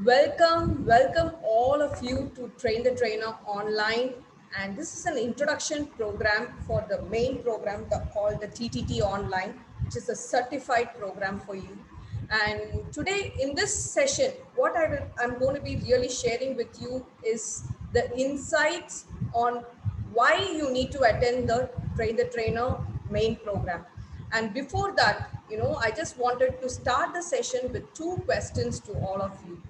Welcome all of you to Train the Trainer online. And this is an introduction program for the main program called the TTT Online, which is a certified program for you. And today in this session, what I'm going to be really sharing with you is the insights on why you need to attend the Train the Trainer main program. And before that, I just wanted to start the session with two questions to all of you.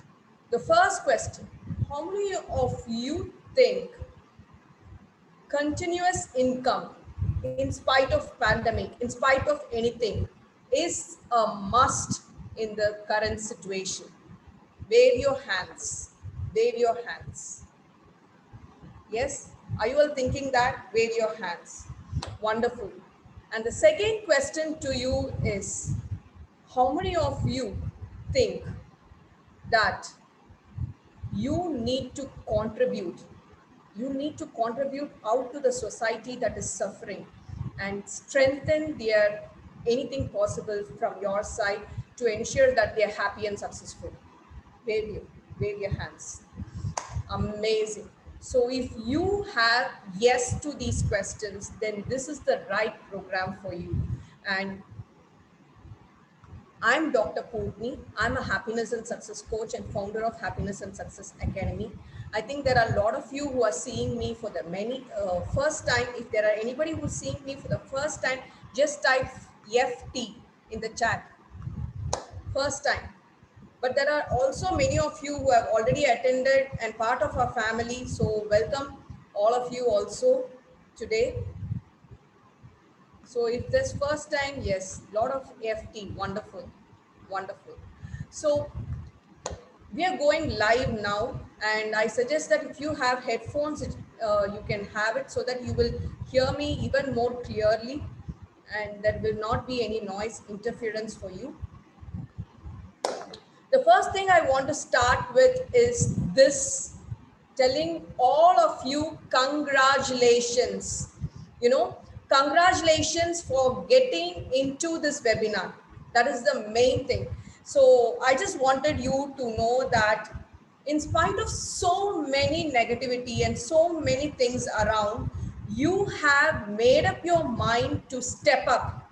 The first question, how many of you think continuous income in spite of pandemic, in spite of anything, is a must in the current situation? Wave your hands. Wave your hands. Yes? Are you all thinking that? Wave your hands. Wonderful. And the second question to you is, how many of you think that you need to contribute out to the society that is suffering and strengthen their anything possible from your side to ensure that they're happy and successful? Wave your hands. Amazing. So if you have yes to these questions, then this is the right program for you. And I'm Dr. Purni. I'm a happiness and success coach and founder of Happiness and Success Academy. I think there are a lot of you who are seeing me for the first time. If there are anybody who's seeing me for the first time, just type FT in the chat. First time. But there are also many of you who have already attended and part of our family. So welcome all of you also today. So if this first time, yes, lot of FT, wonderful, wonderful. So we are going live now, and I suggest that if you have headphones, you can have it so that you will hear me even more clearly, and there will not be any noise interference for you. The first thing I want to start with is this, telling all of you congratulations. Congratulations for getting into this webinar. That is the main thing. So I just wanted you to know that in spite of so many negativity and so many things around, you have made up your mind to step up.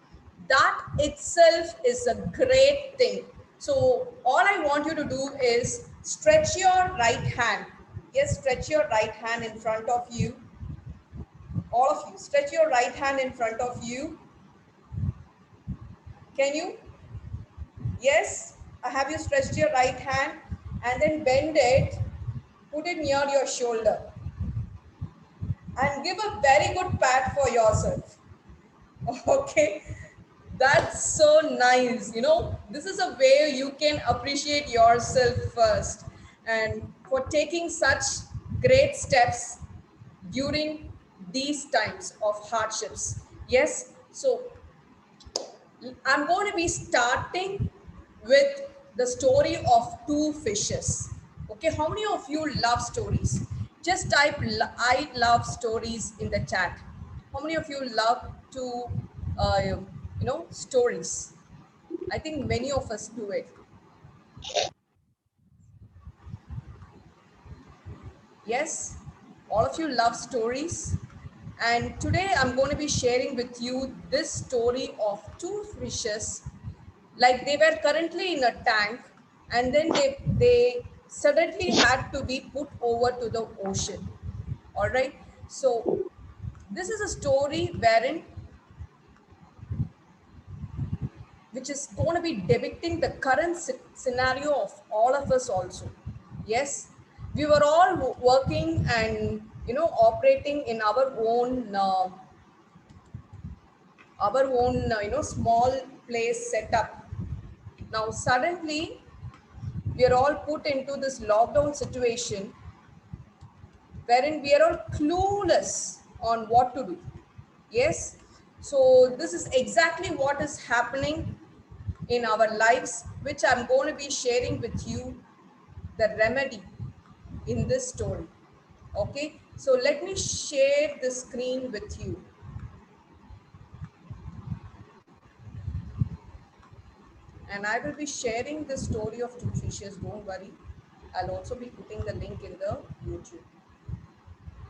That itself is a great thing. So all I want you to do is stretch your right hand. Yes, stretch your right hand in front of you. All of you, stretch your right hand in front of you. Can you? Yes, I have you stretched your right hand and then bend it, put it near your shoulder and give a very good pat for yourself. Okay, that's so nice. This is a way you can appreciate yourself first and for taking such great steps during these times of hardships. Yes, so I'm going to be starting with the story of two fishes. Okay, how many of you love stories? Just type I love stories in the chat. How many of you love to, stories? I think many of us do it. Yes, all of you love stories. And today I'm going to be sharing with you this story of two fishes, like they were currently in a tank and then they suddenly had to be put over to the ocean. All right. So this is a story wherein which is going to be depicting the current scenario of all of us also. Yes, we were all working and operating in our own small place setup. Now suddenly we are all put into this lockdown situation wherein we are all clueless on what to do. Yes, so this is exactly what is happening in our lives, which I'm going to be sharing with you the remedy in this story. Okay, so let me share the screen with you. And I will be sharing the story of two fishes, don't worry. I'll also be putting the link in the YouTube,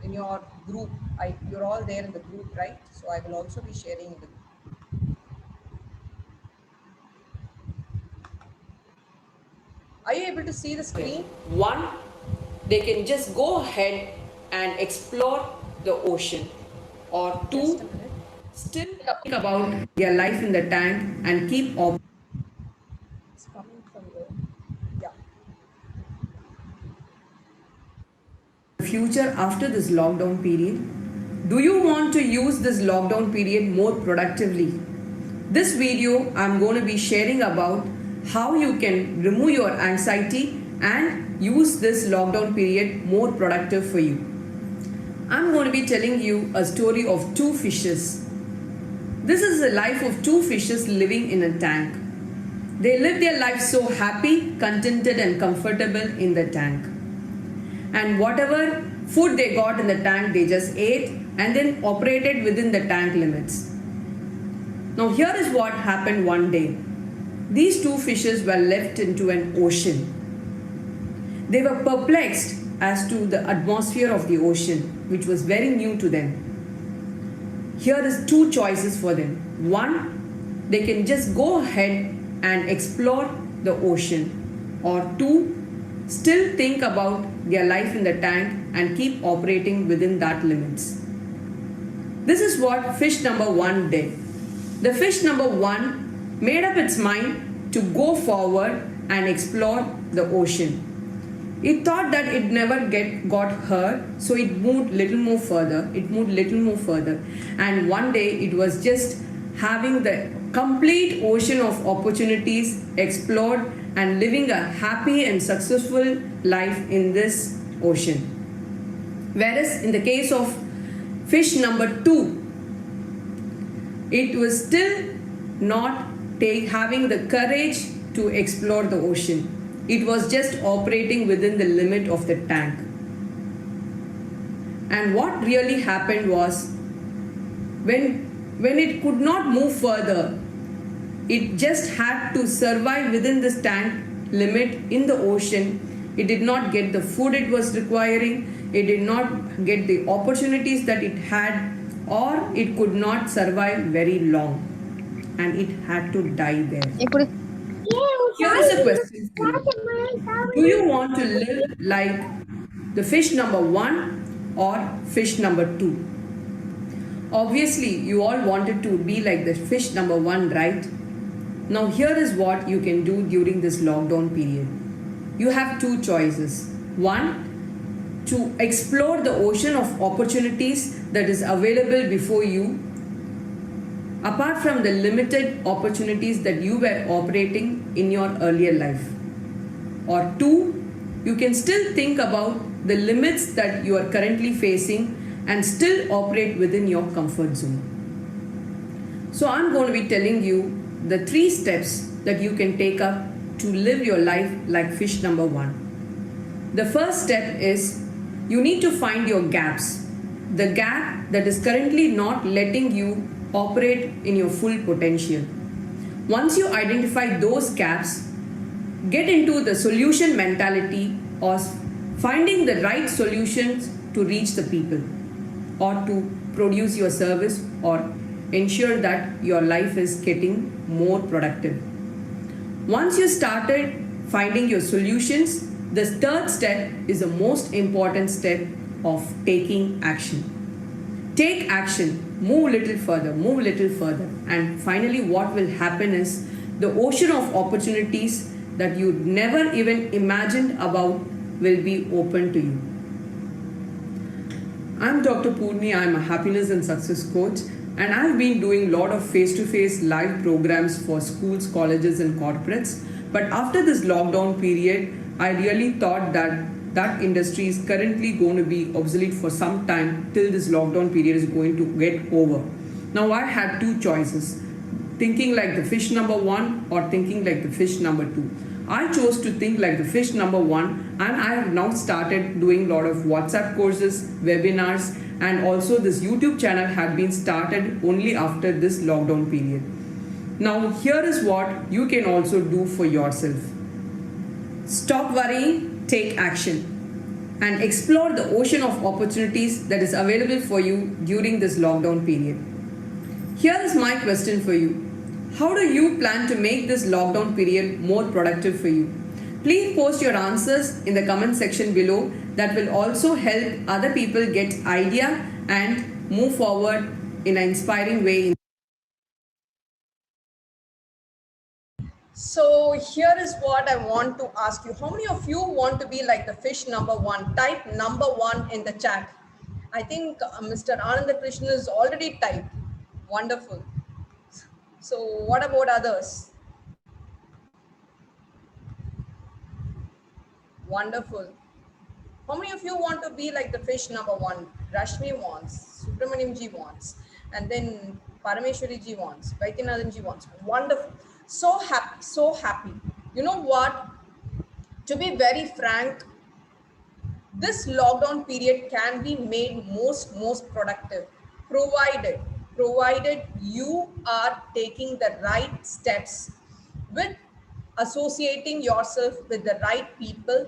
in your group. You're all there in the group, right? So I will also be sharing in the group. Are you able to see the screen? One, they can just go ahead and explore the ocean. Or Just a two, minute. still think about their life in the tank and keep It's coming from the, yeah. the future after this lockdown period. Do you want to use this lockdown period more productively? This video I'm going to be sharing about how you can remove your anxiety and use this lockdown period more productive for you. I'm going to be telling you a story of two fishes. This is the life of two fishes living in a tank. They live their life so happy, contented, and comfortable in the tank. And whatever food they got in the tank, they just ate and then operated within the tank limits. Now, here is what happened one day. These two fishes were left into an ocean. They were perplexed as to the atmosphere of the ocean, which was very new to them. Here is two choices for them. One, they can just go ahead and explore the ocean. Or two, still think about their life in the tank and keep operating within that limits. This is what fish number one did. The fish number one made up its mind to go forward and explore the ocean. It thought that it never got hurt, so it moved little more further. And one day it was just having the complete ocean of opportunities explored and living a happy and successful life in this ocean. Whereas in the case of fish number two, it was still not having the courage to explore the ocean. It was just operating within the limit of the tank. And what really happened was, when it could not move further, it just had to survive within this tank limit in the ocean. It did not get the food it was requiring, it did not get the opportunities that it had, or it could not survive very long, and it had to die there. Here is a question for you. Do you want to live like the fish number one or fish number two? Obviously, you all wanted to be like the fish number one, right? Now, here is what you can do during this lockdown period. You have two choices. One, to explore the ocean of opportunities that is available before you, apart from the limited opportunities that you were operating in your earlier life. Or two, you can still think about the limits that you are currently facing and still operate within your comfort zone. So I'm going to be telling you the 3 steps that you can take up to live your life like fish number one. The first step is you need to find your gaps, the gap that is currently not letting you operate in your full potential. Once you identify those gaps, get into the solution mentality or finding the right solutions to reach the people or to produce your service or ensure that your life is getting more productive. Once you started finding your solutions, the third step is the most important step of taking action. Take action, move little further, and finally, what will happen is the ocean of opportunities that you never even imagined about will be open to you. I'm Dr. Purni, I'm a happiness and success coach, and I've been doing a lot of face-to-face live programs for schools, colleges, and corporates. But after this lockdown period, I really thought that industry is currently going to be obsolete for some time till this lockdown period is going to get over. Now I had two choices, thinking like the fish number one or thinking like the fish number two. I chose to think like the fish number one, and I have now started doing a lot of WhatsApp courses, webinars, and also this YouTube channel had been started only after this lockdown period. Now here is what you can also do for yourself. Stop worrying, take action and explore the ocean of opportunities that is available for you during this lockdown period. Here is my question for you. How do you plan to make this lockdown period more productive for you? Please post your answers in the comment section below. That will also help other people get idea and move forward in an inspiring way. So here is what I want to ask you. How many of you want to be like the fish number one? Type number one in the chat. I think Mr. Ananda Krishna is already typed. Wonderful. So what about others? Wonderful. How many of you want to be like the fish number one? Rashmi wants, Subramaniam ji wants, and then Parameshwari ji wants, Vaidyanathan ji wants. Wonderful. So happy, so happy. You know what? To be very frank, this lockdown period can be made most productive, provided you are taking the right steps with associating yourself with the right people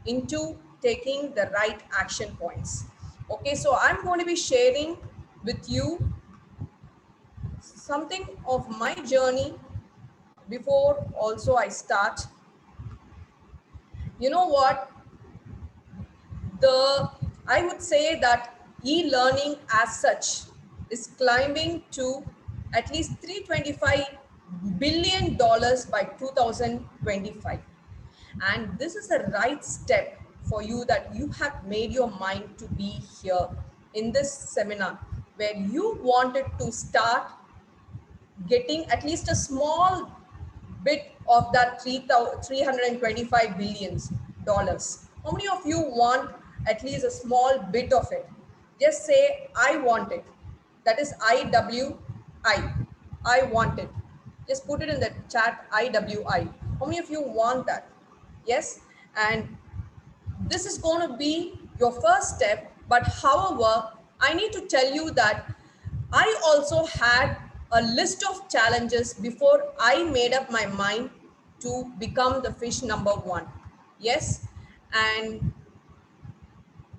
into taking the right action points. Okay, so I'm going to be sharing with you something of my journey before also I start. You know what? I would say that e-learning as such is climbing to at least $325 billion by 2025. And this is the right step for you, that you have made your mind to be here in this seminar where you wanted to start getting at least a small bit of that $325 billion. How many of you want at least a small bit of it? Just say, I want it. That is IWI. I want it. Just put it in the chat, IWI. How many of you want that? Yes. And this is going to be your first step. But however, I need to tell you that I also had a list of challenges before I made up my mind to become the fish number one. Yes. And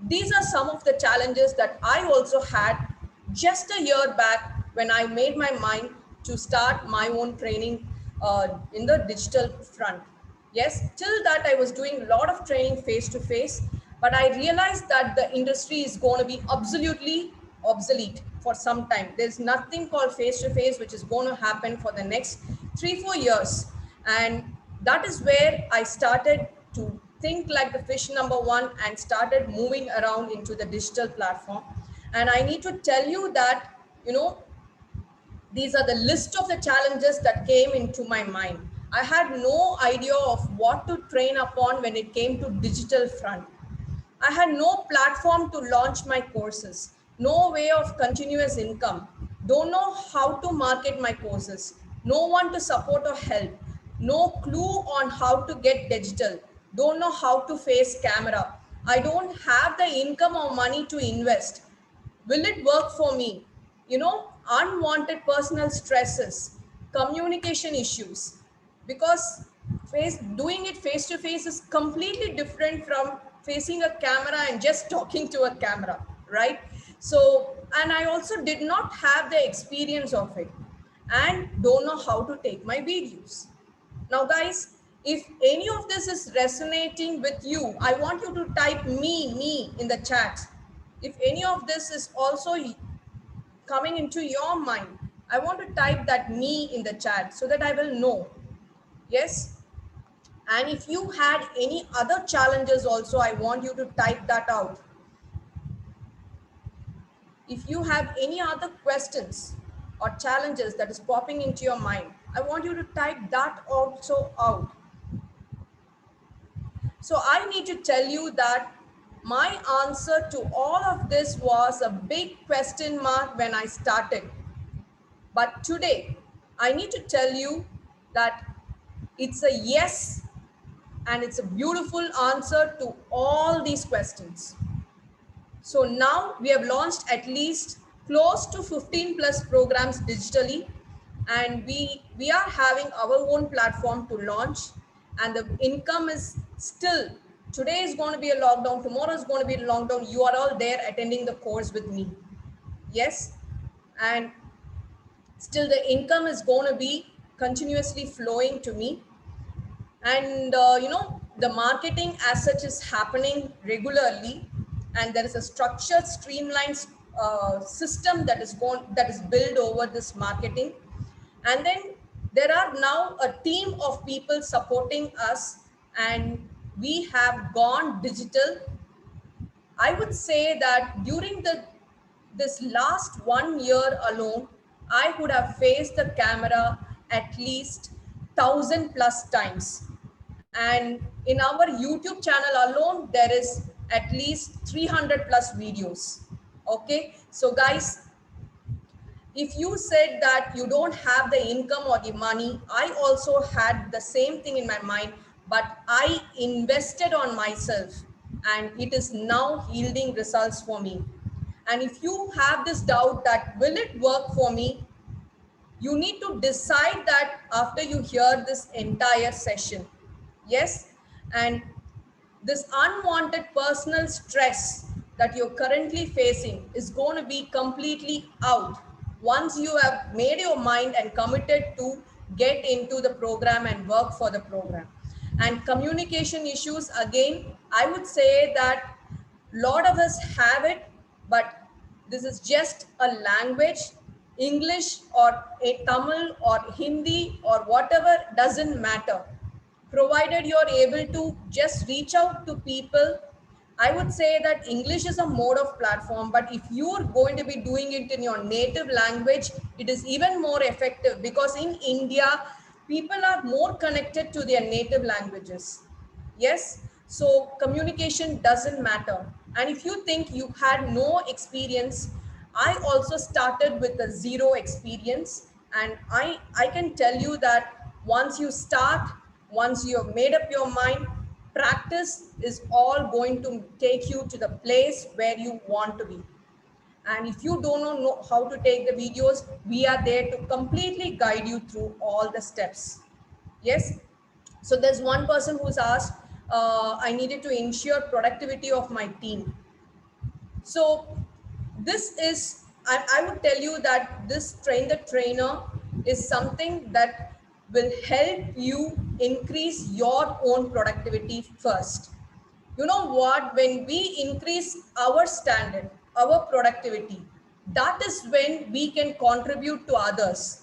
these are some of the challenges that I also had just a year back when I made my mind to start my own training in the digital front. Yes, till that I was doing a lot of training face to face, but I realized that the industry is going to be absolutely obsolete for some time. There's nothing called face to face, which is going to happen for the next 3-4 years. And that is where I started to think like the fish number one and started moving around into the digital platform. And I need to tell you that, these are the list of the challenges that came into my mind. I had no idea of what to train upon when it came to digital front. I had no platform to launch my courses, no way of continuous income, don't know how to market my courses, no one to support or help, no clue on how to get digital, don't know how to face camera. I don't have the income or money to invest. Will it work for me? Unwanted personal stresses, communication issues, because doing it face to face is completely different from facing a camera and just talking to a camera, right? So, and I also did not have the experience of it and don't know how to take my videos. Now, guys, if any of this is resonating with you, I want you to type me in the chat. If any of this is also coming into your mind, I want to type that me in the chat so that I will know. Yes. And if you had any other challenges also, I want you to type that out. If you have any other questions or challenges that is popping into your mind, I want you to type that also out. So I need to tell you that my answer to all of this was a big question mark when I started. But today, I need to tell you that it's a yes, and it's a beautiful answer to all these questions. So now we have launched at least close to 15 plus programs digitally, and we are having our own platform to launch, and the income is still Today is going to be a lockdown, tomorrow is going to be a lockdown. You are all there attending the course with me. Yes. And still the income is going to be continuously flowing to me. And the marketing as such is happening regularly, and there is a structured streamlined system that is built over this marketing. And then there are now a team of people supporting us, and we have gone digital. I would say that during this last 1 year alone, I would have faced the camera at least 1,000+ times. And in our YouTube channel alone, there is at least 300+ videos. Okay, so guys, if you said that you don't have the income or the money, I also had the same thing in my mind, but I invested on myself, and it is now yielding results for me. And if you have this doubt that will it work for me, you need to decide that after you hear this entire session. Yes. And this unwanted personal stress that you're currently facing is going to be completely out once you have made your mind and committed to get into the program and work for the program. And communication issues, again, I would say that a lot of us have it, but this is just a language. English or a Tamil or Hindi or whatever doesn't matter, provided you're able to just reach out to people. I would say that English is a mode of platform, but if you're going to be doing it in your native language, it is even more effective, because in India, people are more connected to their native languages. Yes. So communication doesn't matter. And if you think you had no experience, I also started with a zero experience. And I can tell you that once you start, once you have made up your mind, practice is all going to take you to the place where you want to be. And if you don't know how to take the videos, we are there to completely guide you through all the steps. Yes. So there's one person who's asked, I needed to ensure productivity of my team. So this is, I would tell you that this train the trainer is something that will help you increase your own productivity first. You know what? When we increase our standard, our productivity, that is when we can contribute to others.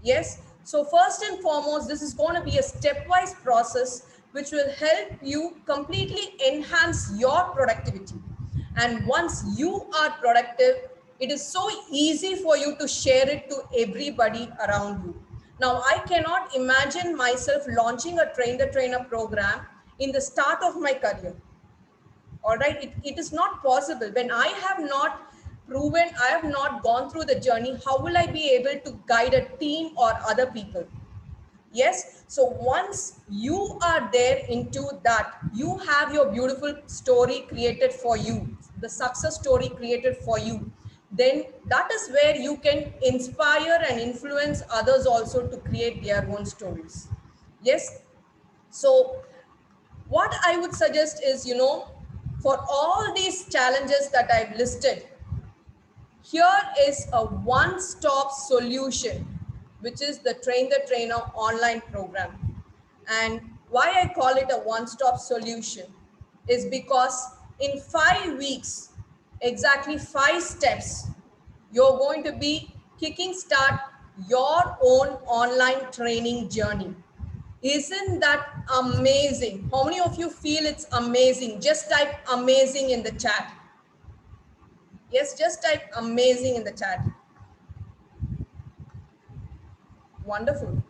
Yes. So first and foremost, this is going to be a stepwise process which will help you completely enhance your productivity. And once you are productive, it is so easy for you to share it to everybody around you. Now, I cannot imagine myself launching a train the trainer program in the start of my career. All right, it is not possible. When I have not proven, I have not gone through the journey, how will I be able to guide a team or other people? Yes. So once you are there into that, you have your beautiful story created for you, the success story created for you, then that is where you can inspire and influence others also to create their own stories. Yes. So what I would suggest is, for all these challenges that I've listed, here is a one-stop solution, which is the Train the Trainer online program. And why I call it a one-stop solution is because in 5 weeks, exactly 5 steps, you're going to be kicking start your own online training journey. Isn't that amazing? How many of you feel it's amazing? Just type amazing in the chat. Yes, just type amazing in the chat. Wonderful.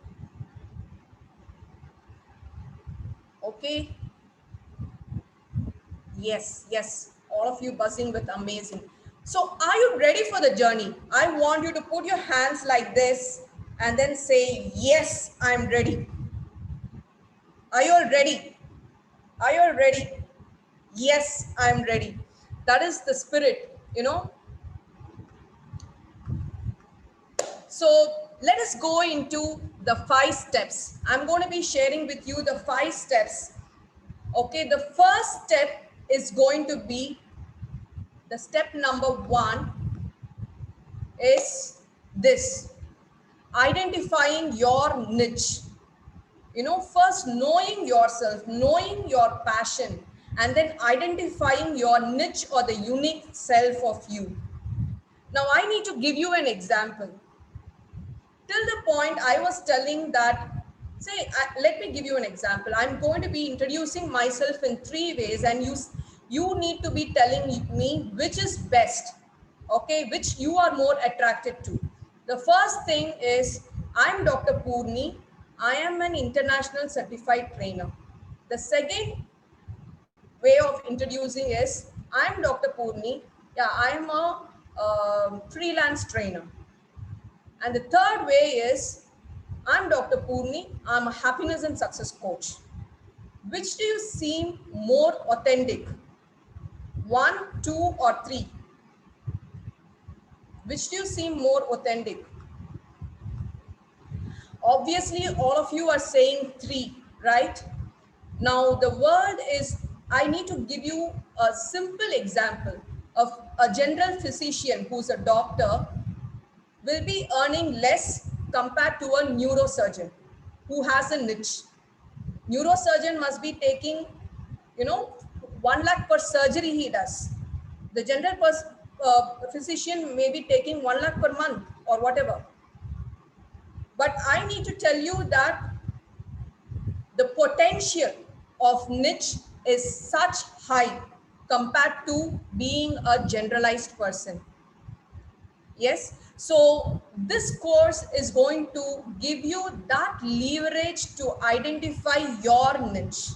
Okay. Yes, yes. All of you buzzing with amazing. So are you ready for the journey? I want you to put your hands like this and then say, yes, I'm ready. Are you all ready? Are you all ready? Yes, I'm ready. That is the spirit. So let us go into the 5 steps. I'm going to be sharing with you the 5 steps Okay, the first step is going to be the step number one is this: identifying your niche. You know, first knowing yourself, knowing your passion, and then identifying your niche or the unique self of you. Now, I need to give you an example. Till the point I was telling that, say, let me give you an example. I'm going to be introducing myself in three ways, and you need to be telling me which is best, okay, which you are more attracted to. The first thing is, I'm Dr. Purni. I am an international certified trainer. The second way of introducing is, I'm Dr. Purni. Yeah, I am a freelance trainer. And the third way is, I'm Dr. Purni, I'm a happiness and success coach. Which do you seem more authentic? One, two, or three? Which do you seem more authentic? Obviously, all of you are saying three, right? Now, the word is, I need to give you a simple example of a general physician who's a doctor will be earning less compared to a neurosurgeon who has a niche. Neurosurgeon must be taking, you know, 1 lakh per surgery he does. The general physician may be taking 1 lakh per month or whatever. But I need to tell you that the potential of niche is such high compared to being a generalized person. Yes. So this course is going to give you that leverage to identify your niche.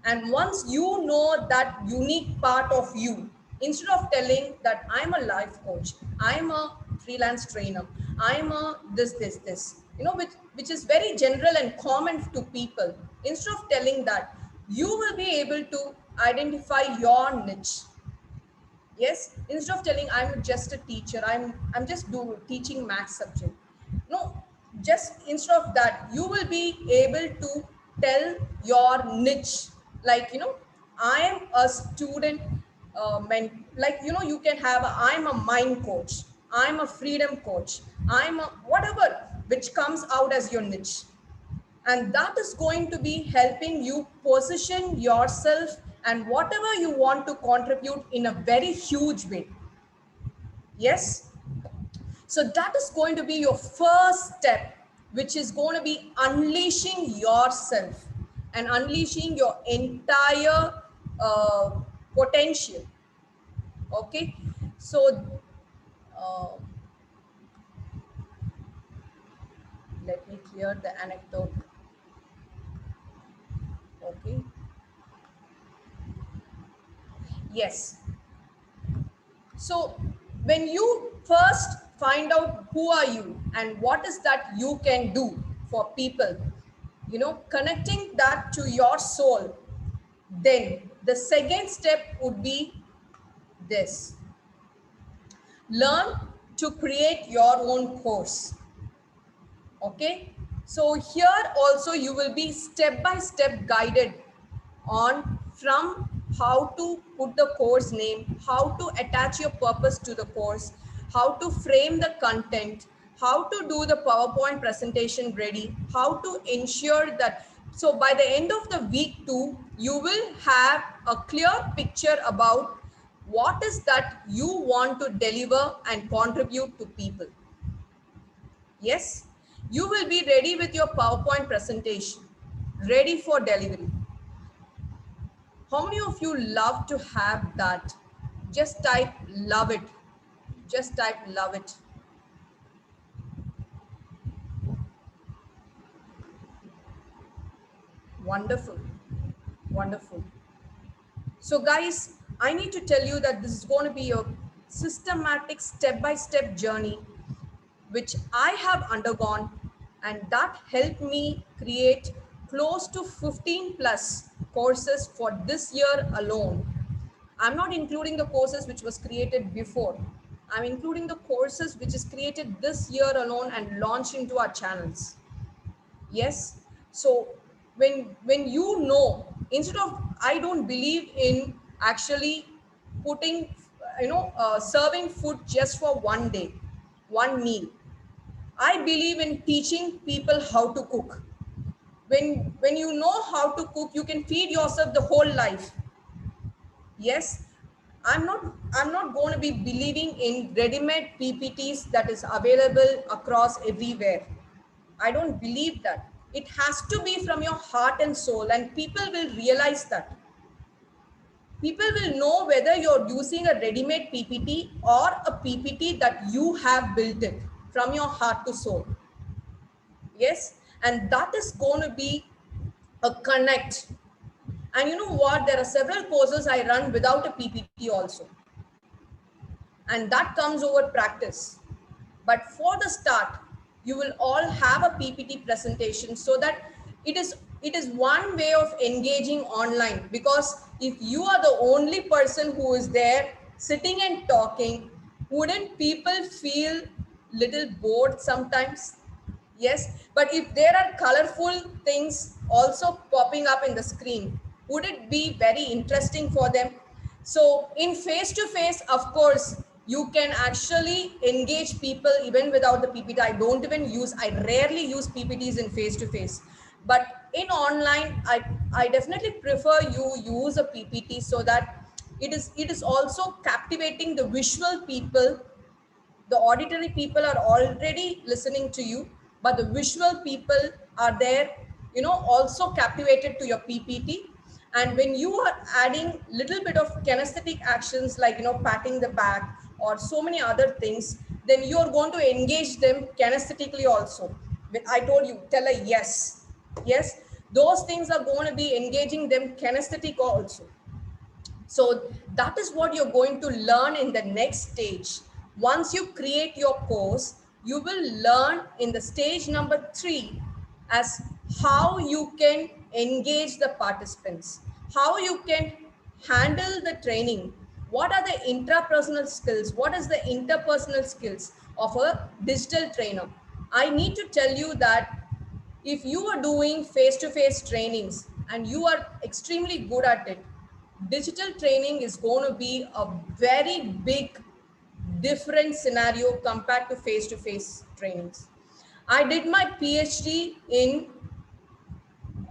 And once you know that unique part of you, instead of telling that I'm a life coach, I'm a freelance trainer, I'm a this, you know, which is very general and common to people, instead of telling that, you will be able to identify your niche. Yes, instead of telling I'm just a teacher, I'm just teaching math subject. No, just instead of that, you will be able to tell your niche. Like, you know, I am a student, like, you know, you can have I'm a mind coach, I'm a freedom coach, I'm a whatever, which comes out as your niche. And that is going to be helping you position yourself and whatever you want to contribute in a very huge way. Yes. So that is going to be your first step, which is going to be unleashing yourself and unleashing your entire uh, potential. Okay. So uh, let me clear the anecdote. Okay. Yes. So when you first find out who are you and what is that you can do for people, you know, connecting that to your soul, then the second step would be this: learn to create your own course. Okay. So here also you will be step by step guided on from how to put the course name, how to attach your purpose to the course, how to frame the content, how to do the PowerPoint presentation ready, how to ensure that. So by the end of the week 2, you will have a clear picture about what is that you want to deliver and contribute to people. Yes, you will be ready with your PowerPoint presentation, ready for delivery. How many of you love to have that? Just type love it. Just type love it. Wonderful. Wonderful. So guys, I need to tell you that this is going to be a systematic step-by-step journey which I have undergone, and that helped me create close to 15 plus courses for this year alone. I'm not including the courses which was created before. I'm including the courses which is created this year alone and launched into our channels. Yes. So when you know instead of, I don't believe in actually putting, serving food just for one day, one meal. I believe in teaching people how to cook. When you know how to cook, you can feed yourself the whole life. Yes, I'm not going to be believing in ready-made PPTs that is available across everywhere. I don't believe that. It has to be from your heart and soul, and people will realize that. People will know whether you're using a ready-made PPT or a PPT that you have built it from your heart to soul. Yes, and that is going to be a connect. And you know what? There are several courses I run without a PPT also, and that comes over practice. But for the start, you will all have a PPT presentation, so that it is one way of engaging online. Because if you are the only person who is there sitting and talking, wouldn't people feel little bored sometimes? Yes, but if there are colorful things also popping up in the screen, would it be very interesting for them? So, in face to face, of course, you can actually engage people even without the PPT. I rarely use PPTs in face to face. But in online, I definitely prefer you use a PPT, so that it is also captivating the visual people. The auditory people are already listening to you, but the visual people are there, also captivated to your PPT. And when you are adding little bit of kinesthetic actions, like patting the back or so many other things, then you are going to engage them kinesthetically also. When I told you, tell a yes. Yes, those things are going to be engaging them kinesthetic also. So that is what you're going to learn in the next stage. Once you create your course, you will learn in the stage number 3 as how you can engage the participants, how you can handle the training, what are the intrapersonal skills, what is the interpersonal skills of a digital trainer. I need to tell you that if you are doing face-to-face trainings and you are extremely good at it, digital training is going to be a very big different scenario compared to face-to-face trainings. I did my PhD in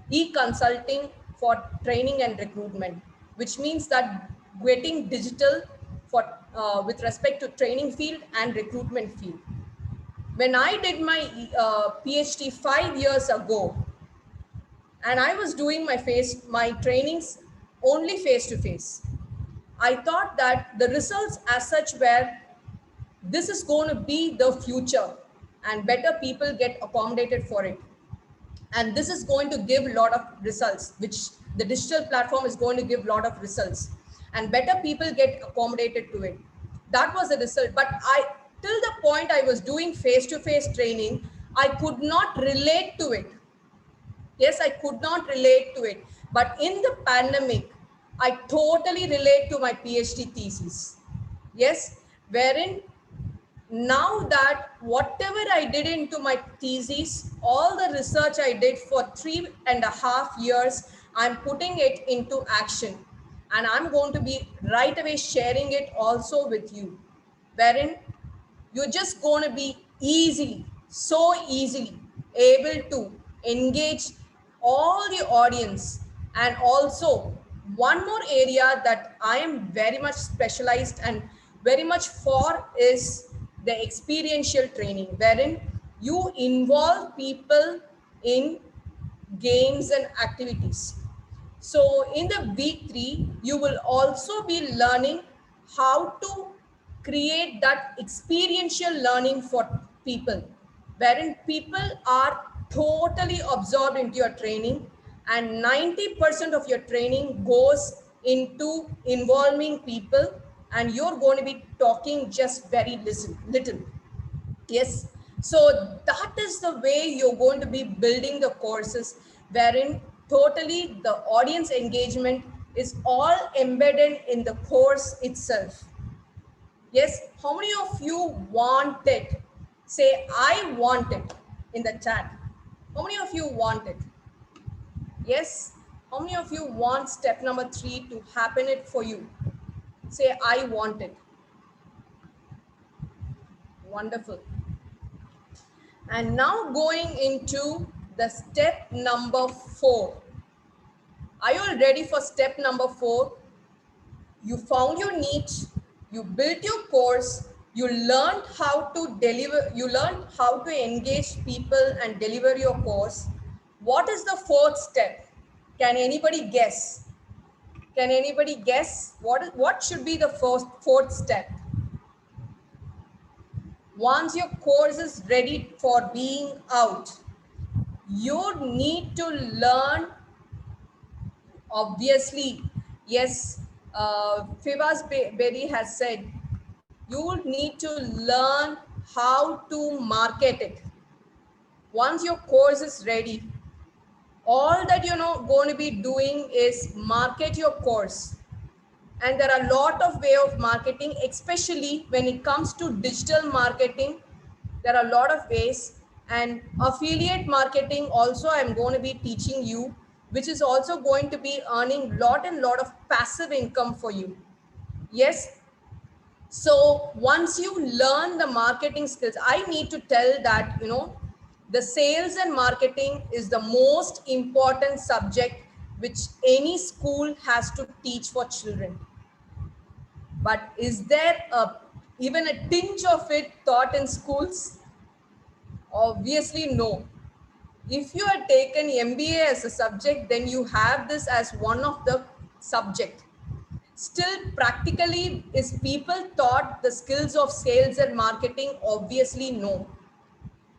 e-consulting for training and recruitment, which means that getting digital for with respect to training field and recruitment field. When I did my PhD 5 years ago, and I was doing my trainings only face to face. I thought that the results as such were, this is going to be the future, and better people get accommodated for it. And this is going to give a lot of results, which the digital platform is going to give a lot of results, and better people get accommodated to it. That was the result. But till the point I was doing face to face training, I could not relate to it. Yes, I could not relate to it. But in the pandemic, I totally relate to my PhD thesis. Yes, wherein now that whatever I did into my thesis, all the research I did for 3.5 years, I'm putting it into action. And I'm going to be right away sharing it also with you, wherein you're just going to be so easily able to engage all the audience. And also, one more area that I am very much specialized and very much for is the experiential training, wherein you involve people in games and activities. So in the week 3, you will also be learning how to create that experiential learning for people, wherein people are totally absorbed into your training, and 90% of your training goes into involving people, and you're going to be talking just very little. Yes. So that is the way you're going to be building the courses, wherein totally the audience engagement is all embedded in the course itself. Yes. How many of you want it? Say, I want it in the chat. How many of you want it? Yes. How many of you want step number 3 to happen it for you? Say, I want it. Wonderful. And now going into the step number 4. Are you all ready for step number 4? You found your niche, you built your course, you learned how to deliver, you learned how to engage people and deliver your course. What is the fourth step? Can anybody guess? Can anybody guess what should be the fourth step? Once your course is ready for being out, you need to learn, obviously. Yes, Fivaz Berry has said you would need to learn how to market it. Once your course is ready, all that you're not going to be doing is market your course. And there are a lot of way of marketing, especially when it comes to digital marketing. There are a lot of ways, and affiliate marketing also I'm going to be teaching you, which is also going to be earning lot and lot of passive income for you. Yes. So once you learn the marketing skills, I need to tell that, the sales and marketing is the most important subject which any school has to teach for children. But is there even a tinge of it taught in schools? Obviously, no. If you had taken MBA as a subject, then you have this as one of the subject. Still, practically, is people taught the skills of sales and marketing? Obviously, no.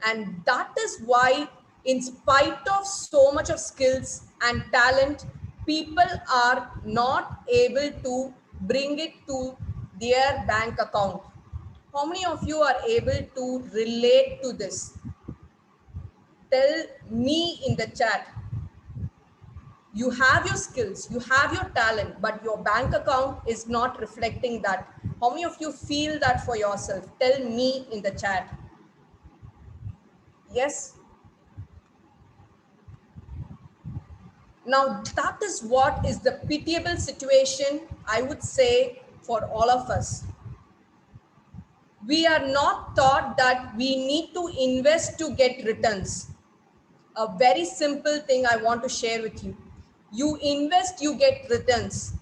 And that is why, in spite of so much of skills and talent, people are not able to bring it to their bank account. How many of you are able to relate to this? Tell me in the chat. You have your skills, you have your talent, but your bank account is not reflecting that. How many of you feel that for yourself? Tell me in the chat. Yes. Now, that is what is the pitiable situation, I would say, for all of us. We are not taught that we need to invest to get returns. A very simple thing I want to share with you. You invest, you get returns.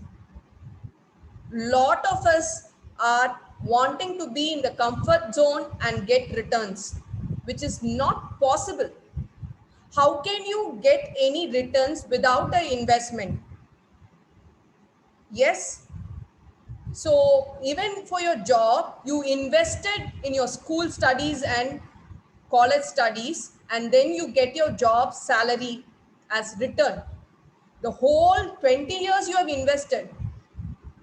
Lot of us are wanting to be in the comfort zone and get returns, which is not possible. How can you get any returns without an investment? Yes. So even for your job, you invested in your school studies and college studies, and then you get your job salary as return. The whole 20 years you have invested.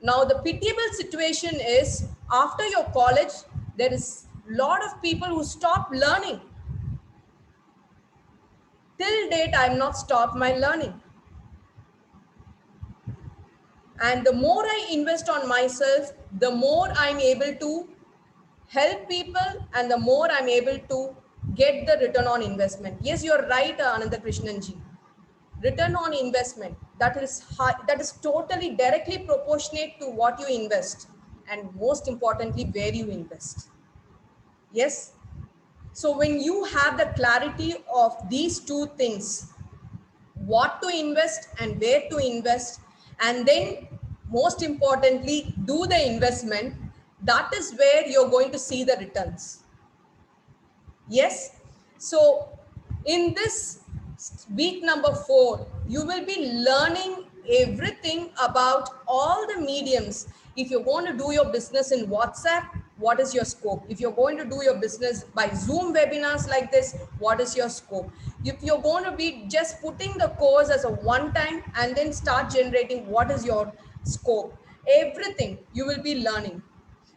Now the pitiable situation is, after your college, there is a lot of people who stop learning. Till date, I have not stopped my learning. And the more I invest on myself, the more I'm able to help people, and the more I'm able to get the return on investment. Yes, you're right, Ananda Krishnanji. Return on investment, that is high, that is totally directly proportionate to what you invest, and most importantly, where you invest. Yes. So when you have the clarity of these two things, what to invest and where to invest, and then most importantly, do the investment, that is where you're going to see the returns. Yes. So in this week number 4, you will be learning everything about all the mediums. If you're going to do your business in WhatsApp, what is your scope? If you're going to do your business by Zoom webinars like this, what is your scope? If you're going to be just putting the course as a one time and then start generating, what is your scope? Everything you will be learning.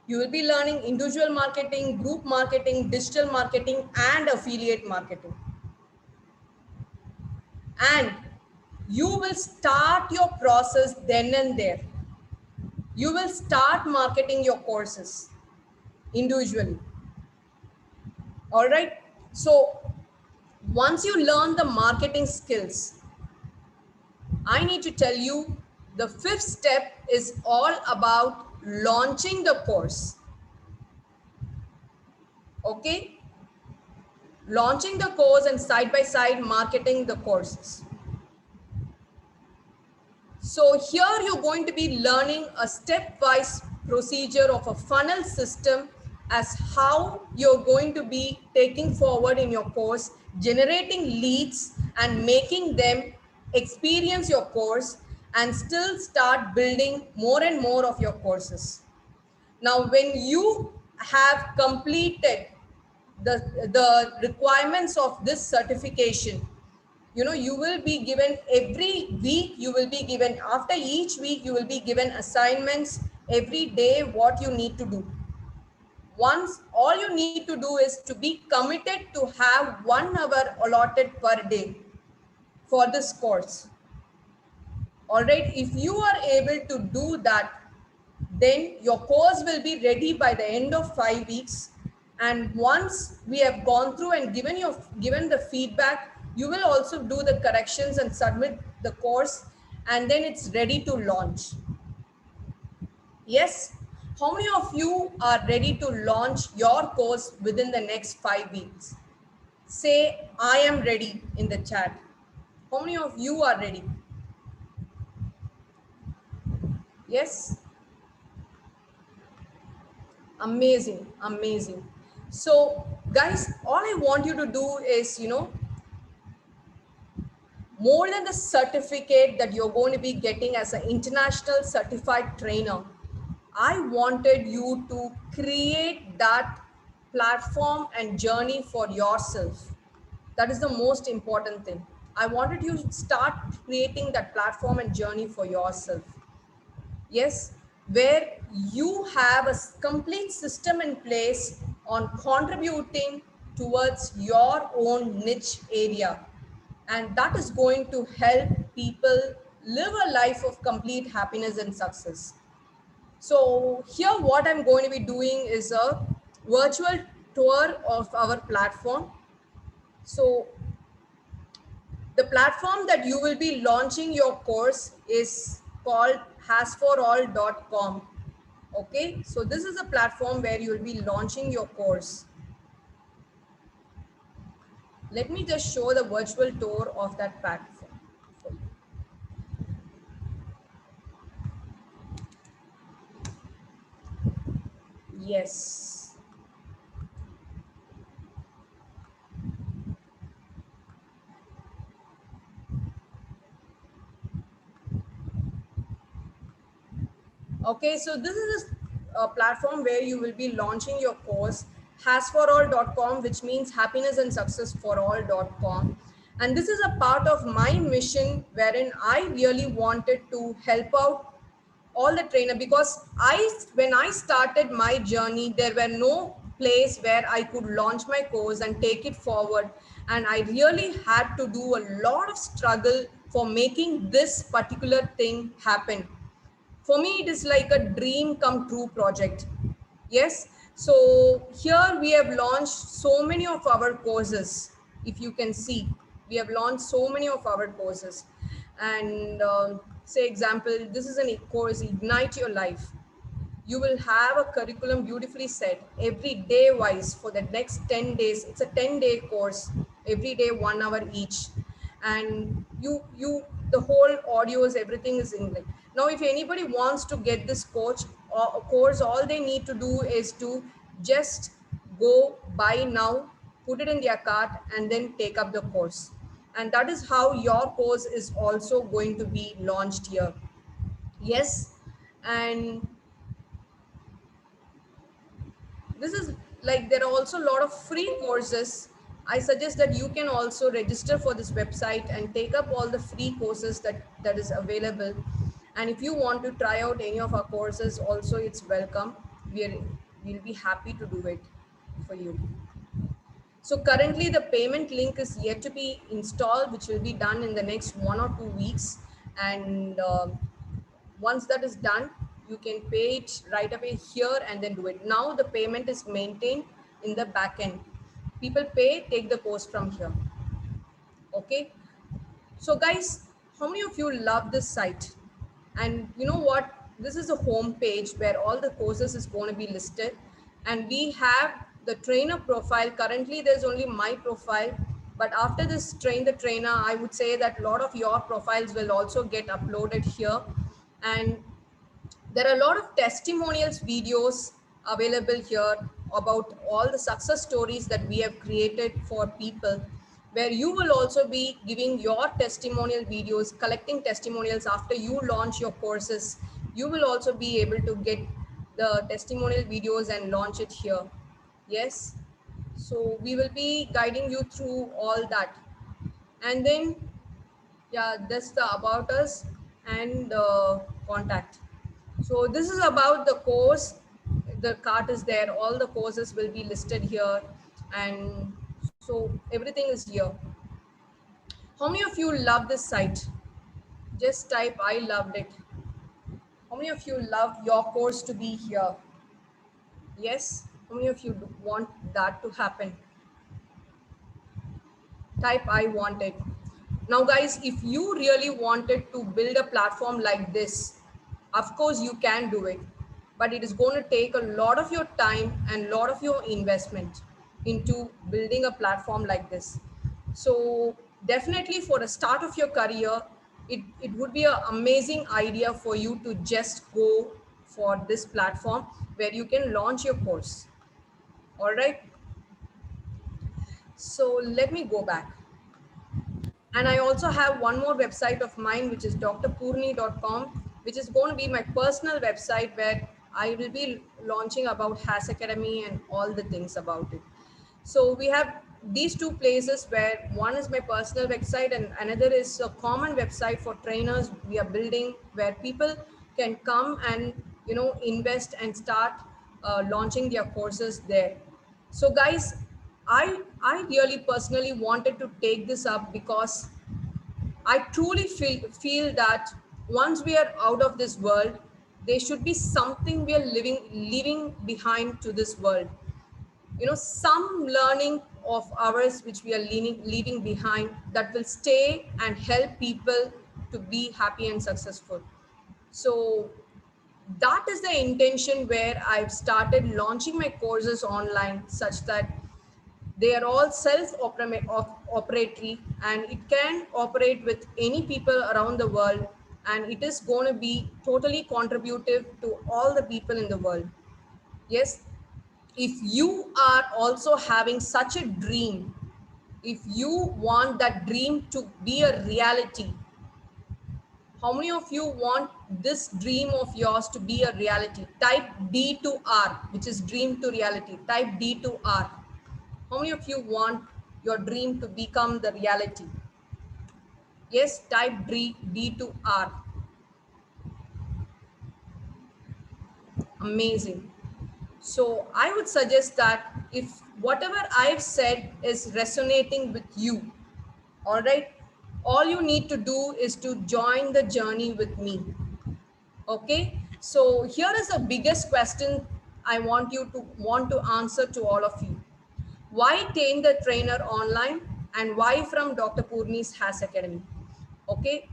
You will be learning individual marketing, group marketing, digital marketing, and affiliate marketing. And you will start your process then and there. You will start marketing your courses individually. All right. So once you learn the marketing skills, I need to tell you the fifth step is all about launching the course. Okay? Launching the course and side by side marketing the courses. So here you're going to be learning a stepwise procedure of a funnel system as how you're going to be taking forward in your course, generating leads and making them experience your course and still start building more and more of your courses. Now, when you have completed the requirements of this certification, you will be given every week, you will be given after each week, you will be given assignments every day what you need to do. Once all you need to do is to be committed to have 1 hour allotted per day for this course. All right, if you are able to do that, then your course will be ready by the end of 5 weeks. And once we have gone through and given the feedback, you will also do the corrections and submit the course, and then it's ready to launch. Yes, how many of you are ready to launch your course within the next 5 weeks? Say I am ready in the chat. How many of you are ready? Yes. Amazing, amazing. So guys, all I want you to do is, more than the certificate that you're going to be getting as an international certified trainer, I wanted you to create that platform and journey for yourself. That is the most important thing. I wanted you to start creating that platform and journey for yourself. Yes, where you have a complete system in place on contributing towards your own niche area, and that is going to help people live a life of complete happiness and success. So here what I'm going to be doing is a virtual tour of our platform. So the platform that you will be launching your course is called hasforall.com. Okay, so this is a platform where you will be launching your course. Let me just show the virtual tour of that platform. Yes. Okay, so this is a platform where you will be launching your course, hasforall.com, which means happiness and success for all.com. And this is a part of my mission wherein I really wanted to help out all the trainer, because when I started my journey, there were no place where I could launch my course and take it forward. And I really had to do a lot of struggle for making this particular thing happen. For me, it is like a dream come true project. Yes. So here we have launched so many of our courses. If you can see, we have launched so many of our courses. And say example, this is a course, Ignite Your Life. You will have a curriculum beautifully set every day wise for the next 10 days. It's a 10-day course, every day 1 hour each. And the whole audios, everything is in like. Now if anybody wants to get this course, all they need to do is to just go buy now, put it in their cart, and then take up the course. And that is how your course is also going to be launched here. Yes. And this is like, there are also a lot of free courses. I suggest that you can also register for this website and take up all the free courses that is available. And if you want to try out any of our courses also, it's welcome. We'll be happy to do it for you. So currently the payment link is yet to be installed, which will be done in the next 1 or 2 weeks. And once that is done, you can pay it right away here and then do it. Now the payment is maintained in the back end. People pay, take the course from here. Okay. So guys, How many of you love this site? And you know what? This is a home page where all the courses is going to be listed. And we have the trainer profile. Currently, there's only my profile. But after this train the trainer, I would say that a lot of your profiles will also get uploaded here. And there are a lot of testimonials videos available here about all the success stories that we have created for people, where you will also be giving your testimonial videos, collecting testimonials after you launch your courses. You will also be able to get the testimonial videos and launch it here. Yes, so we will be guiding you through all that. And then, yeah, that's the about us and contact. So this is about the course. The cart is there, all the courses will be listed here, and so everything is here. How many of you love this site? Just type I loved it. How many of you love your course to be here? Yes. How many of you want that to happen? Type I want it. Now guys, if you really wanted to build a platform like this, of course you can do it, but it is going to take a lot of your time and lot of your investment into building a platform like this. So definitely for the start of your career, it would be an amazing idea for you to just go for this platform where you can launch your course. All right, so let me go back. And I also have one more website of mine, which is drpurni.com, which is going to be my personal website where I will be launching about Has Academy and all the things about it. So we have these two places where one is my personal website and another is a common website for trainers we are building, where people can come and invest and start launching their courses there. So guys, I really personally wanted to take this up because I truly feel that once we are out of this world, there should be something we are leaving behind to this world. Some learning of ours which we are leaving behind that will stay and help people to be happy and successful. So that is the intention where I've started launching my courses online, such that they are all self-operatory and it can operate with any people around the world, and it is going to be totally contributive to all the people in the world. Yes, if you are also having such a dream, if you want that dream to be a reality, how many of you want this dream of yours to be a reality? Type D to R, which is dream to reality. Type D to R. How many of you want your dream to become the reality? Yes, type D to R. Amazing. So I would suggest that if whatever I've said is resonating with you, all right, all you need to do is to join the journey with me. Okay. So here is the biggest question I want to answer to all of you. Why Train the Trainer online and why from Dr. Purni's Has Academy? Okay.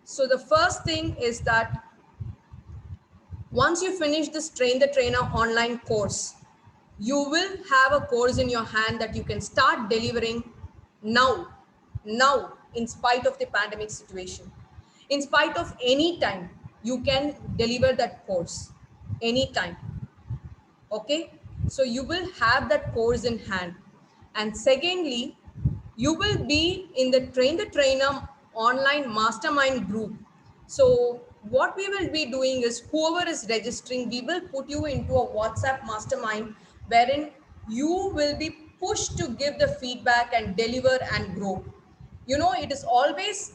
So the first thing is that once you finish this Train the Trainer online course, you will have a course in your hand that you can start delivering now, in spite of the pandemic situation. In spite of any time, you can deliver that course anytime. Okay, so you will have that course in hand. And secondly, you will be in the Train the Trainer online mastermind group. So what we will be doing is, whoever is registering, we will put you into a WhatsApp mastermind wherein you will be pushed to give the feedback and deliver and grow. It is always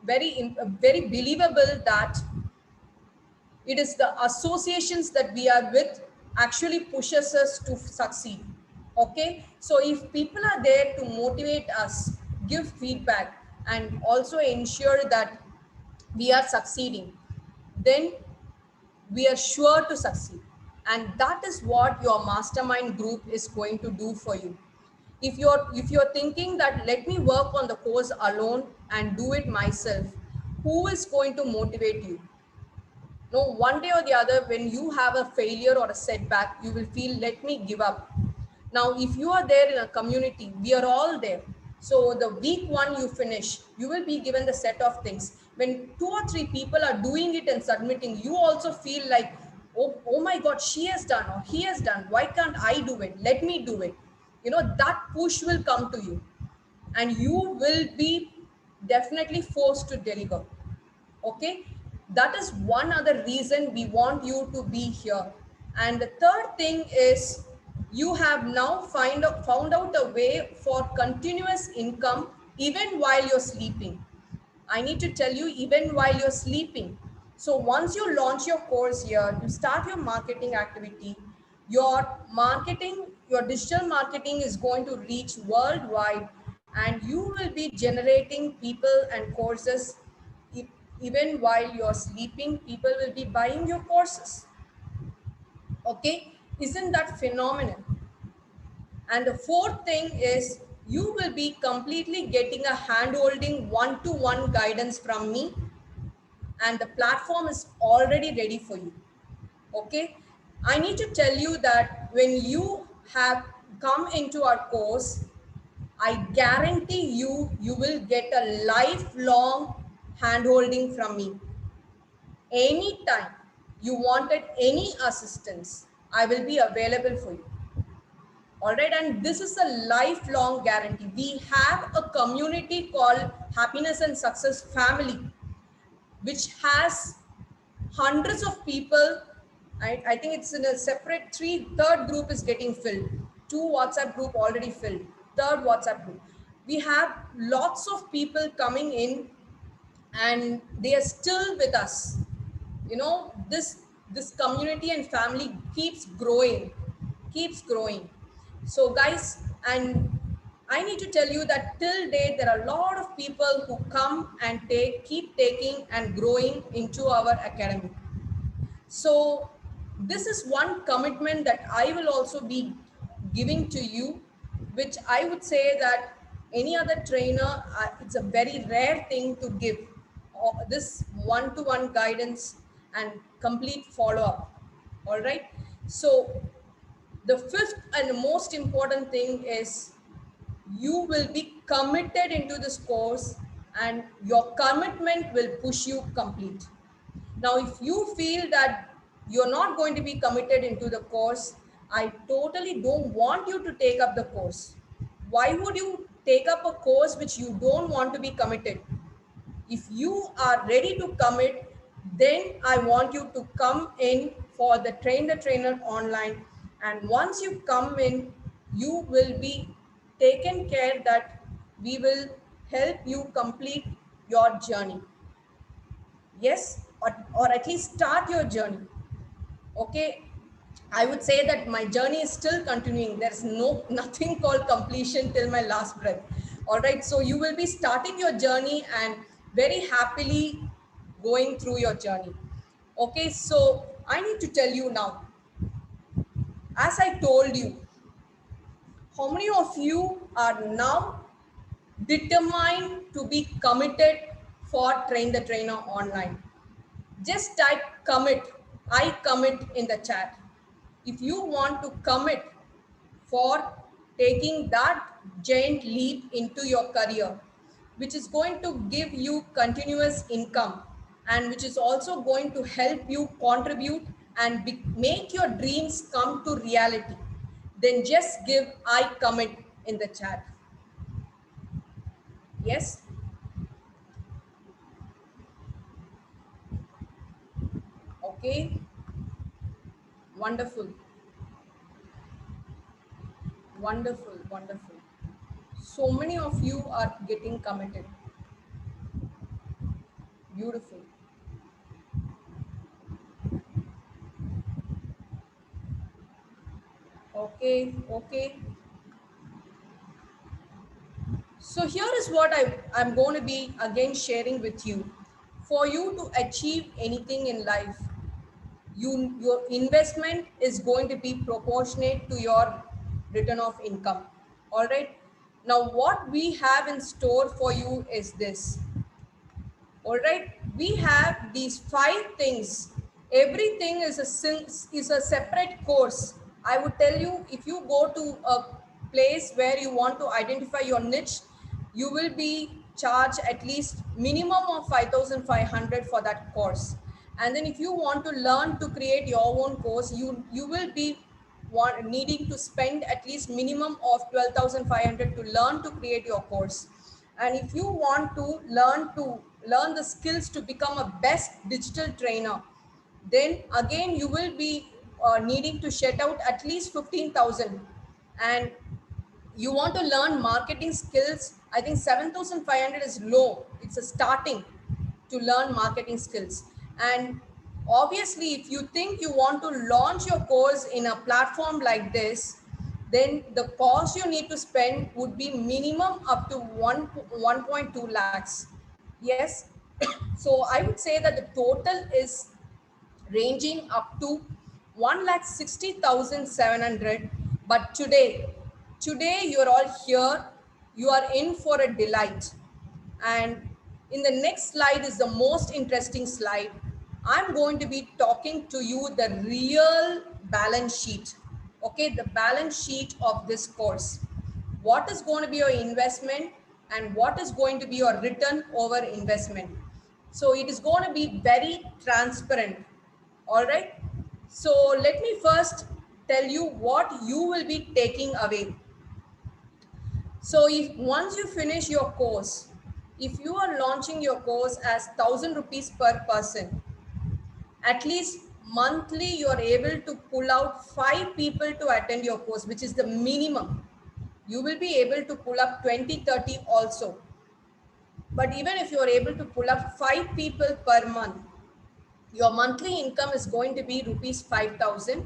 very believable that it is the associations that we are with actually pushes us to succeed. Okay, so if people are there to motivate us, give feedback, and also ensure that we are succeeding, then we are sure to succeed. And that is what your mastermind group is going to do for you. If you're thinking that let me work on the course alone and do it myself, who is going to motivate you? No, one day or the other, when you have a failure or a setback, you will feel, let me give up. Now, if you are there in a community, we are all there. So, the week one you finish, you will be given the set of things. When two or three people are doing it and submitting, you also feel like, oh my God, she has done or he has done. Why can't I do it? Let me do it. That push will come to you, and you will be definitely forced to deliver. Okay, that is one other reason we want you to be here. And the third thing is, you have now found out a way for continuous income even while you're sleeping. I need to tell you, even while you're sleeping. So once you launch your course here, you start your marketing activity, your digital marketing is going to reach worldwide, and you will be generating people and courses. E- Even while you're sleeping, people will be buying your courses. Okay, isn't that phenomenal? And the fourth thing is, you will be completely getting a hand holding one-to-one guidance from me, and the platform is already ready for you. Okay, I need to tell you that when you have come into our course, I guarantee you will get a lifelong hand holding from me. Anytime you wanted any assistance, I will be available for you. All right, and this is a lifelong guarantee. We have a community called Happiness and Success Family, which has hundreds of people. I think it's in a separate third group is getting filled. Two WhatsApp group already filled. Third WhatsApp group. We have lots of people coming in, and they are still with us. This community and family keeps growing. So guys, and I need to tell you that till date there are a lot of people who come and keep taking and growing into our academy. So this is one commitment that I will also be giving to you, which I would say that any other trainer, it's a very rare thing to give this one-to-one guidance and complete follow-up. All right. So the fifth and most important thing is, you will be committed into this course, and your commitment will push you complete. Now, if you feel that you're not going to be committed into the course, I totally don't want you to take up the course. Why would you take up a course which you don't want to be committed? If you are ready to commit, then I want you to come in for the Train the Trainer online. And once you come in, you will be taken care that we will help you complete your journey. Yes, or at least start your journey. Okay, I would say that my journey is still continuing. There's nothing called completion till my last breath. All right, so you will be starting your journey and very happily going through your journey. Okay, so I need to tell you now, as I told you, how many of you are now determined to be committed for Train the Trainer online? Just type commit, I commit in the chat. If you want to commit for taking that giant leap into your career, which is going to give you continuous income and which is also going to help you contribute and make your dreams come to reality, then just give I commit in the chat. Yes. Okay. Wonderful. Wonderful. Wonderful. So many of you are getting committed. Beautiful. Okay, okay. So here is what I'm going to be again sharing with you. For you to achieve anything in life, your investment is going to be proportionate to your return of income. All right. Now, what we have in store for you is this. All right. We have these 5 things. Everything is a separate course. I would tell you, if you go to a place where you want to identify your niche, you will be charged at least minimum of 5,500 for that course. And then if you want to learn to create your own course, you will be needing to spend at least minimum of 12,500 to learn to create your course. And if you want to learn the skills to become a best digital trainer, then again you will be needing to shed out at least 15,000. And you want to learn marketing skills, I think 7,500 is low. It's a starting to learn marketing skills. And obviously, if you think you want to launch your course in a platform like this, then the cost you need to spend would be minimum up to 1.2 lakhs. Yes. So I would say that the total is ranging up to 1,60,700. But today you're all here, you are in for a delight. And in the next slide is the most interesting slide. I'm going to be talking to you the real balance sheet. Okay, the balance sheet of this course. What is going to be your investment and what is going to be your return over investment. So it is going to be very transparent. All right. So let me first tell you what you will be taking away. So if once you finish your course, if you are launching your course as 1,000 rupees per person, at least monthly you are able to pull out 5 people to attend your course, which is the minimum. You will be able to pull up 20, 30 also. But even if you are able to pull up 5 people per month, your monthly income is going to be rupees 5,000.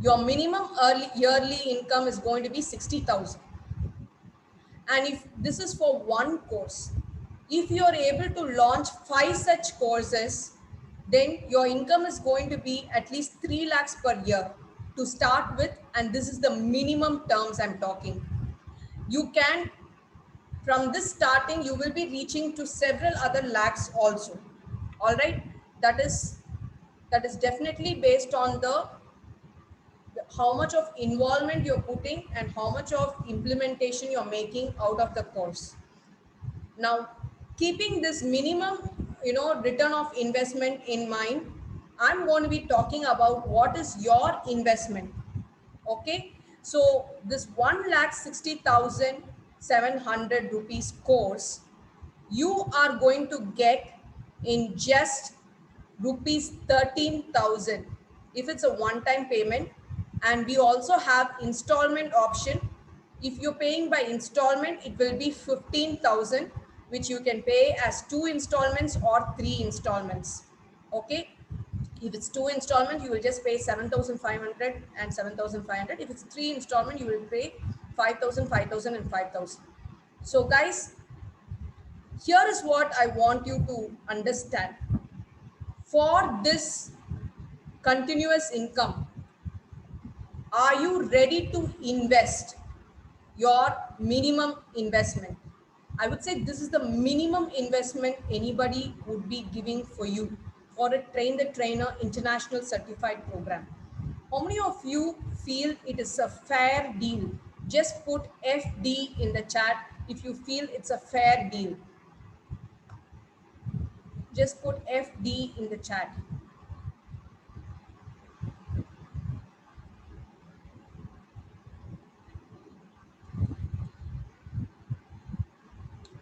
Your minimum yearly income is going to be 60,000. And if this is for one course, if you are able to launch 5 such courses, then your income is going to be at least 3 lakhs per year to start with. And this is the minimum terms I'm talking. You can, from this starting, you will be reaching to several other lakhs also. All right. That is definitely based on the how much of involvement you're putting and how much of implementation you're making out of the course. Now, keeping this minimum, return of investment in mind, I'm going to be talking about what is your investment. Okay. So this 1,60,700 rupees course, you are going to get in just rupees 13,000 if it's a one-time payment. And we also have installment option. If you're paying by installment, it will be 15,000, which you can pay as 2 installments or 3 installments. Okay. If it's 2 installment, you will just pay 7,500 and 7,500. If it's 3 installment, you will pay 5,000, 5,000 and 5,000. So guys, here is what I want you to understand. For this continuous income, are you ready to invest your minimum investment? I would say this is the minimum investment anybody would be giving for you for a Train the Trainer International Certified Program. How many of you feel it is a fair deal? Just put FD in the chat if you feel it's a fair deal. Just put FD in the chat.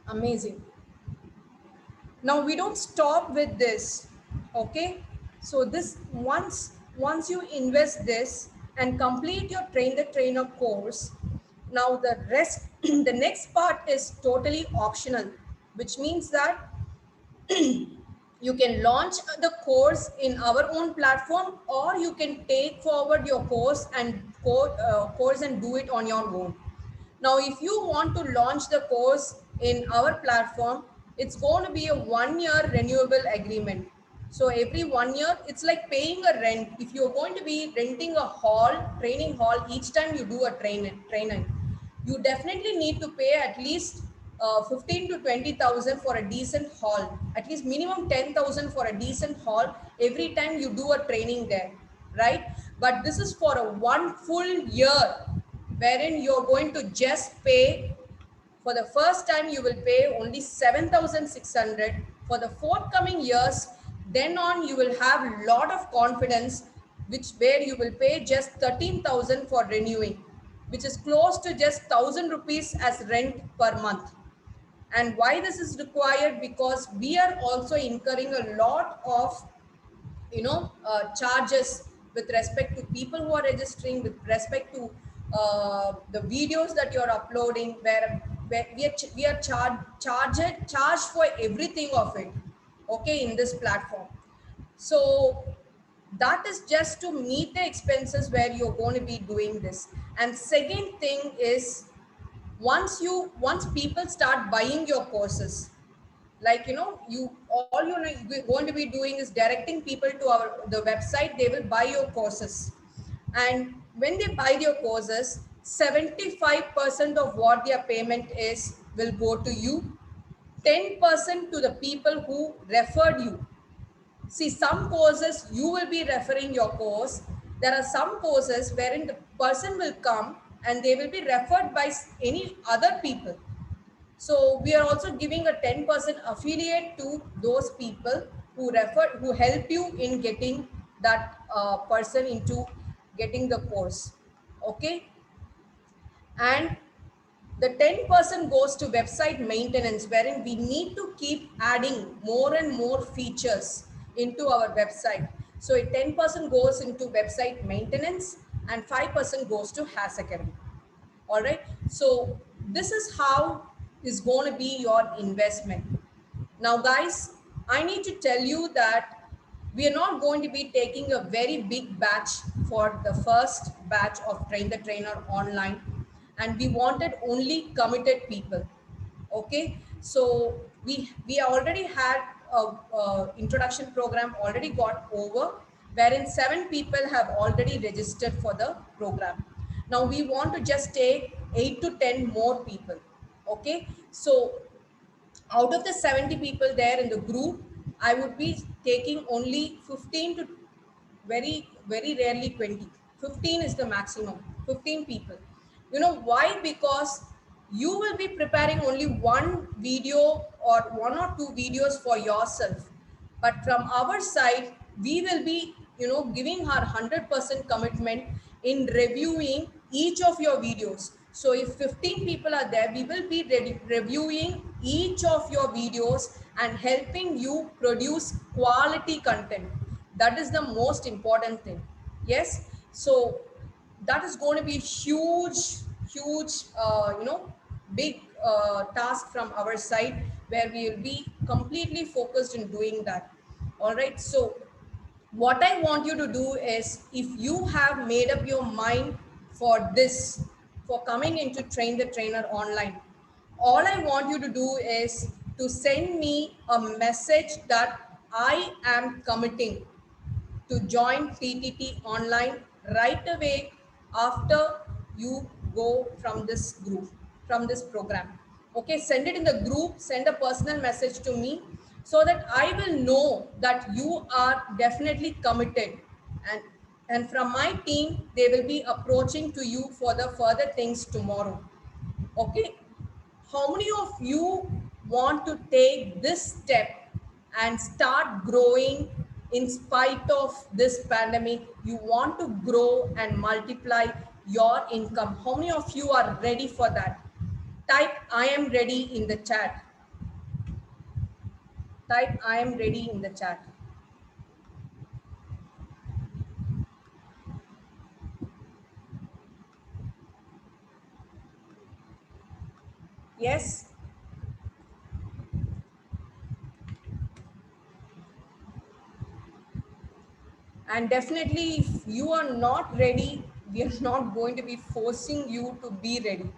Amazing. Now we don't stop with this. Okay. So this once you invest this and complete your Train the Trainer course, now the rest, the next part is totally optional, which means that you can launch the course in our own platform, or you can take forward your course and course and do it on your own. Now, if you want to launch the course in our platform, it's going to be a 1 year renewable agreement. So every 1 year, it's like paying a rent. If you're going to be renting a hall, training hall, each time you do a training, you definitely need to pay at least 15 to 20,000 for a decent hall, at least minimum 10,000 for a decent hall every time you do a training there, right? But this is for a one full year, wherein you're going to just pay. For the first time, you will pay only 7,600. For the forthcoming years, then on, you will have a lot of confidence, which where you will pay just 13,000 for renewing, which is close to just 1,000 rupees as rent per month. And why this is required? Because we are also incurring a lot of charges with respect to people who are registering, with respect to the videos that you're uploading, where we are charged for everything of it, okay, in this platform. So that is just to meet the expenses where you're going to be doing this. And second thing is, once people start buying your courses, like you all you're going to be doing is directing people to the website. They will buy your courses, and when they buy your courses, 75% of what their payment is will go to you, 10% to the people who referred you. See, some courses you will be referring your course. There are some courses wherein the person will come and they will be referred by any other people. So we are also giving a 10% affiliate to those people who help you in getting that person into getting the course. Okay. And the 10% goes to website maintenance, wherein we need to keep adding more and more features into our website. So 10% goes into website maintenance and 5% goes to Has Academy. All right. So this is how is going to be your investment. Now, guys, I need to tell you that we are not going to be taking a very big batch for the first batch of Train the Trainer online, and we wanted only committed people. Okay, so we already had a introduction program already got over, wherein 7 people have already registered for the program. Now we want to just take 8 to 10 more people. Okay, so out of the 70 people there in the group, I would be taking only 15 to very rarely 20. 15 is the maximum. 15 people. You know why? Because you will be preparing only one video or one or two videos for yourself, but from our side we will be giving our 100% commitment in reviewing each of your videos. So if 15 people are there, we will be reviewing each of your videos and helping you produce quality content. That is the most important thing. Yes. So that is going to be huge big task from our side, where we will be completely focused in doing that. All right. So what I want you to do is, if you have made up your mind for this, for coming into Train the Trainer online, all I want you to do is to send me a message that I am committing to join TTT online right away after you go from this group, from this program. Okay, send it in the group, send a personal message to me, so that I will know that you are definitely committed. And and from my team, they will be approaching to you for the further things tomorrow. Okay, how many of you want to take this step and start growing in spite of this pandemic? You want to grow and multiply your income. How many of you are ready for that? Type I am ready in the chat. Type I am ready in the chat. Yes. And definitely, if you are not ready, we are not going to be forcing you to be ready.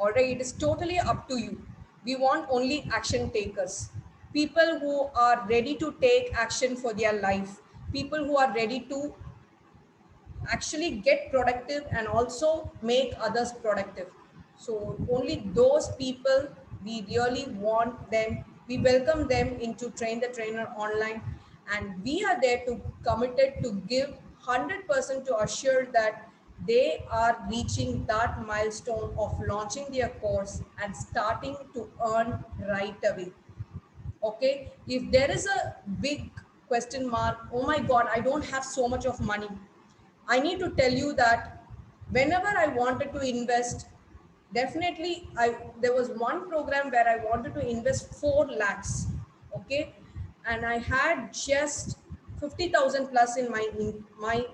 All right, it is totally up to you. We want only action takers, people who are ready to take action for their life, people who are ready to actually get productive and also make others productive. So only those people, we really want them, we welcome them into Train the Trainer online, and we are there to committed to give 100% to assure that they are reaching that milestone of launching their course and starting to earn right away. Okay, if there is a big question mark, oh my god, I don't have so much of money, I need to tell you that whenever I wanted to invest, definitely I there was one program where I wanted to invest 4 lakhs. Okay, and I had just 50,000 plus in my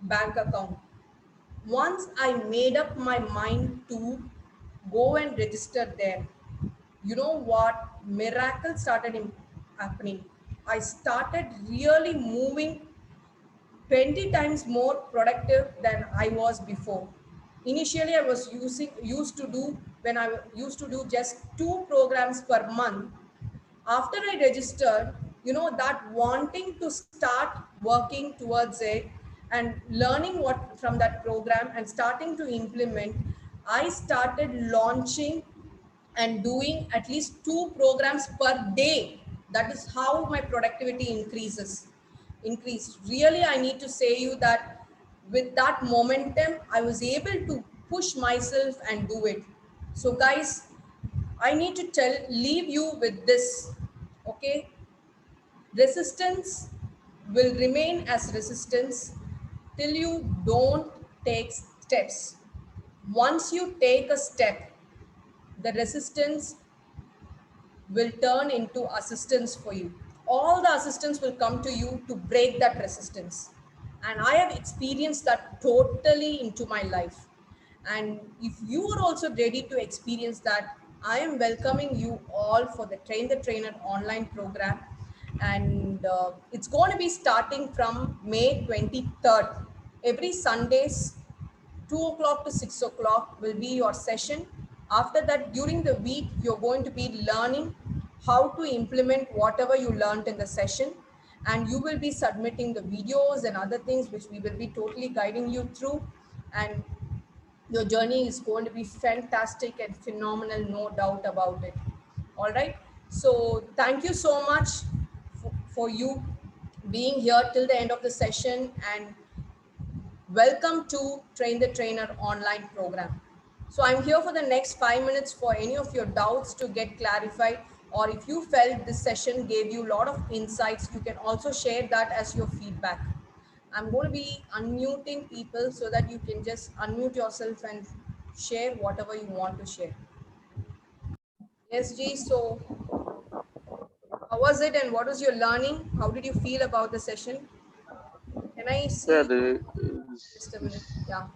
bank account. Once I made up my mind to go and register there, you know what, miracle started happening. I started really moving 20 times more productive than I was before. Initially, I was used to do when I used to do just 2 programs per month. After I registered, you know, that wanting to start working towards it and learning what from that program and starting to implement, I started launching and doing at least 2 programs per day. That is how my productivity increased. Really, I need to say you that with that momentum, I was able to push myself and do it. So guys, I need to leave you with this. Okay, resistance will remain as resistance till you don't take steps. Once you take a step, the resistance will turn into assistance for you. All the assistance will come to you to break that resistance. And I have experienced that totally into my life. And if you are also ready to experience that, I am welcoming you all for the Train the Trainer online program. And it's going to be starting from May 23rd. Every Sundays, 2 o'clock to 6 o'clock will be your session. After that, during the week, you're going to be learning how to implement whatever you learned in the session. And you will be submitting the videos and other things which we will be totally guiding you through. And your journey is going to be fantastic and phenomenal, no doubt about it. All right. So thank you so much for you being here till the end of the session, and welcome to Train the Trainer online program. So I'm here for the next 5 minutes for any of your doubts to get clarified, or if you felt this session gave you a lot of insights, you can also share that as your feedback. I'm going to be unmuting people so that you can just unmute yourself and share whatever you want to share. Yes, G. So how was it and what was your learning? How did you feel about the session? Can I see Yeah, you? Just a minute. Yeah.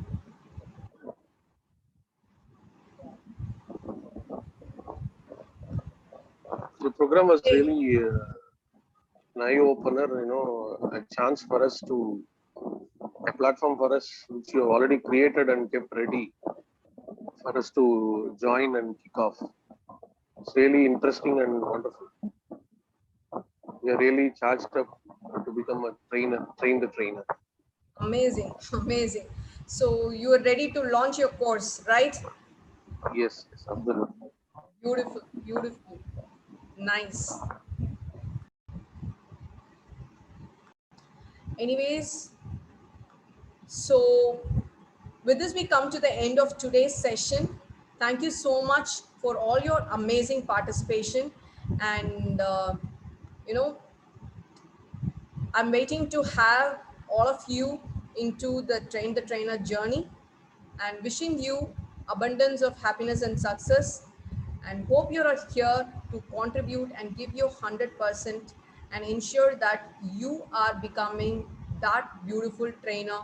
the program was Hey. really an eye opener. A chance for us to a platform for us which you have already created and kept ready for us to join and kick off. It's really interesting and wonderful. We are really charged up to become a trainer, train the trainer. Amazing, amazing. So you are ready to launch your course, right? Yes, yes, absolutely. Beautiful, beautiful. Nice. Anyways, so with this, we come to the end of today's session. Thank you so much for all your amazing participation. And, you know, I'm waiting to have all of you into the Train the Trainer journey, and wishing you abundance of happiness and success, and hope you are here to contribute and give your 100% and ensure that you are becoming that beautiful trainer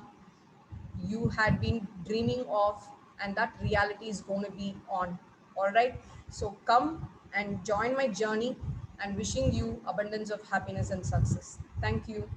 you had been dreaming of, and that reality is going to be on. All right, so come and join my journey, and wishing you abundance of happiness and success. Thank you.